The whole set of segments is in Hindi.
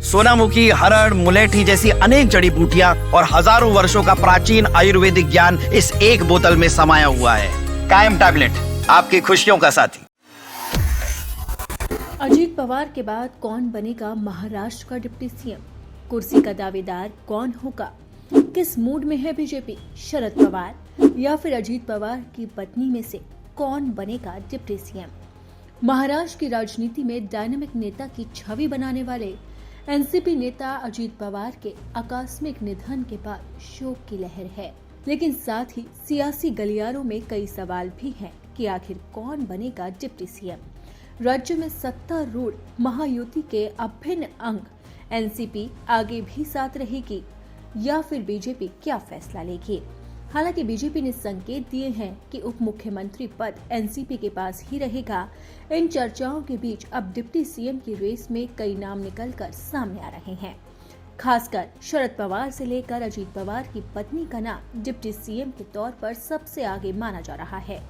सोनामुखी, हरड़, मुलेठी जैसी अनेक जड़ी बूटियां और हजारों वर्षों का प्राचीन आयुर्वेदिक ज्ञान इस एक बोतल में समाया हुआ है। कायम टैबलेट, आपकी खुशियों का साथी। अजीत पवार के बाद कौन बनेगा महाराष्ट्र का डिप्टी सीएम? कुर्सी का दावेदार कौन होगा? किस मूड में है बीजेपी? शरद पवार या फिर अजीत पवार की पत्नी में से कौन बनेगा डिप्टी सीएम? महाराष्ट्र की राजनीति में डायनामिक नेता की छवि बनाने वाले एनसीपी नेता अजीत पवार के आकस्मिक निधन के बाद शोक की लहर है, लेकिन साथ ही सियासी गलियारों में कई सवाल भी हैं कि आखिर कौन बनेगा डिप्टी सीएम। राज्य में सत्तारूढ़ महायुति के अभिन्न अंग एनसीपी आगे भी साथ रहेगी या फिर बीजेपी क्या फैसला लेगी? हालांकि बीजेपी ने संकेत दिए हैं कि उप मुख्यमंत्री पद एनसीपी के पास ही रहेगा। इन चर्चाओं के बीच अब डिप्टी सीएम की रेस में कई नाम निकलकर सामने आ रहे हैं। खासकर शरद पवार से लेकर अजीत पवार की पत्नी का नाम डिप्टी सीएम के तौर पर सबसे आगे माना जा रहा है।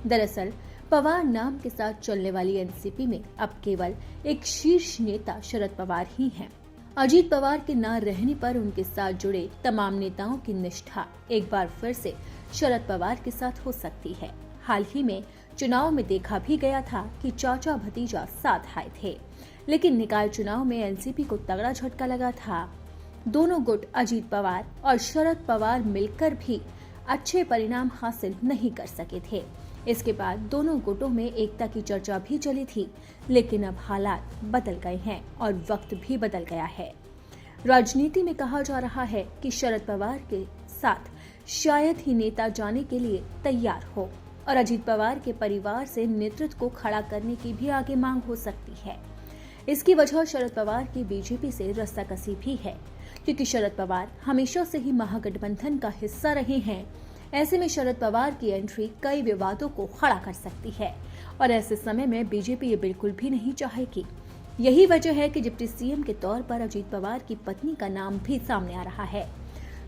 दरअसल पवार नाम के साथ चलने वाली एनसीपी में अब केवल एक शीर्ष नेता शरद पवार ही हैं। अजीत पवार के न रहने पर उनके साथ जुड़े तमाम नेताओं की निष्ठा एक बार फिर से शरद पवार के साथ हो सकती है। हाल ही में चुनाव में देखा भी गया था कि चाचा भतीजा साथ आए थे, लेकिन निकाय चुनाव में एनसीपी को तगड़ा झटका लगा था। दोनों गुट अजीत पवार और शरद पवार मिलकर भी अच्छे परिणाम हासिल नहीं कर सके थे। इसके बाद दोनों गुटों में एकता की चर्चा भी चली थी, लेकिन अब हालात बदल गए हैं और वक्त भी बदल गया है। राजनीति में कहा जा रहा है कि शरद पवार के साथ शायद ही नेता जाने के लिए तैयार हो और अजीत पवार के परिवार से नेतृत्व को खड़ा करने की भी आगे मांग हो सकती है। इसकी वजह शरद पवार की बीजेपी से रस्साकसी भी है, क्योंकि शरद पवार हमेशा से ही महागठबंधन का हिस्सा रहे हैं। ऐसे में शरद पवार की एंट्री कई विवादों को खड़ा कर सकती है और ऐसे समय में बीजेपी ये बिल्कुल भी नहीं चाहेगी। यही वजह है कि डिप्टी सीएम के तौर पर अजीत पवार की पत्नी का नाम भी सामने आ रहा है।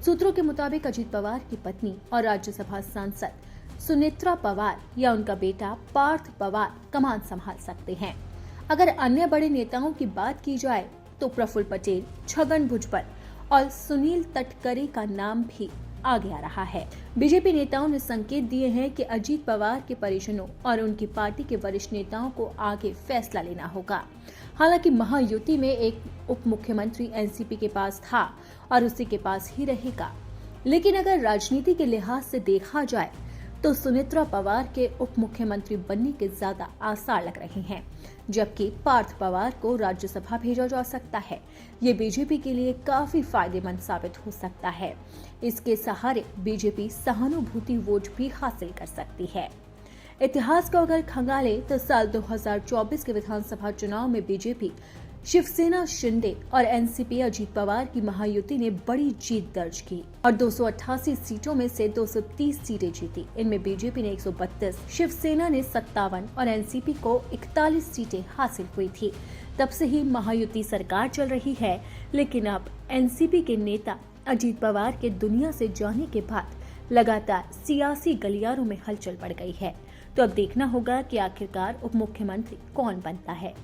सूत्रों के मुताबिक अजीत पवार की पत्नी और राज्यसभा सांसद सुनेत्रा पवार या उनका बेटा पार्थ पवार कमान संभाल सकते हैं। अगर अन्य बड़े नेताओं की बात की जाए तो प्रफुल्ल पटेल, छगन भुजबल और सुनील तटकरे का नाम भी आगे आ रहा है। बीजेपी नेताओं ने संकेत दिए हैं कि अजीत पवार के परिजनों और उनकी पार्टी के वरिष्ठ नेताओं को आगे फैसला लेना होगा। हालांकि महायुति में एक उप मुख्यमंत्री एनसीपी के पास था और उसी के पास ही रहेगा, लेकिन अगर राजनीति के लिहाज से देखा जाए तो सुनेत्रा पवार के उप मुख्यमंत्री बनने के ज्यादा आसार लग रहे हैं, जबकि पार्थ पवार को राज्यसभा भेजा जा सकता है। ये बीजेपी के लिए काफी फायदेमंद साबित हो सकता है। इसके सहारे बीजेपी सहानुभूति वोट भी हासिल कर सकती है। इतिहास को अगर खंगाले तो साल 2024 के विधानसभा चुनाव में बीजेपी, शिवसेना शिंदे और एनसीपी अजीत पवार की महायुति ने बड़ी जीत दर्ज की और 288 सीटों में से 230 सीटें जीती। इनमें बीजेपी ने 132, शिवसेना ने 57 और एनसीपी को 41 सीटें हासिल हुई थी। तब से ही महायुति सरकार चल रही है, लेकिन अब एनसीपी के नेता अजीत पवार के दुनिया से जाने के बाद लगातार सियासी गलियारों में हलचल बढ़ गई है। तो अब देखना होगा कि आखिरकार उप मुख्यमंत्री कौन बनता है।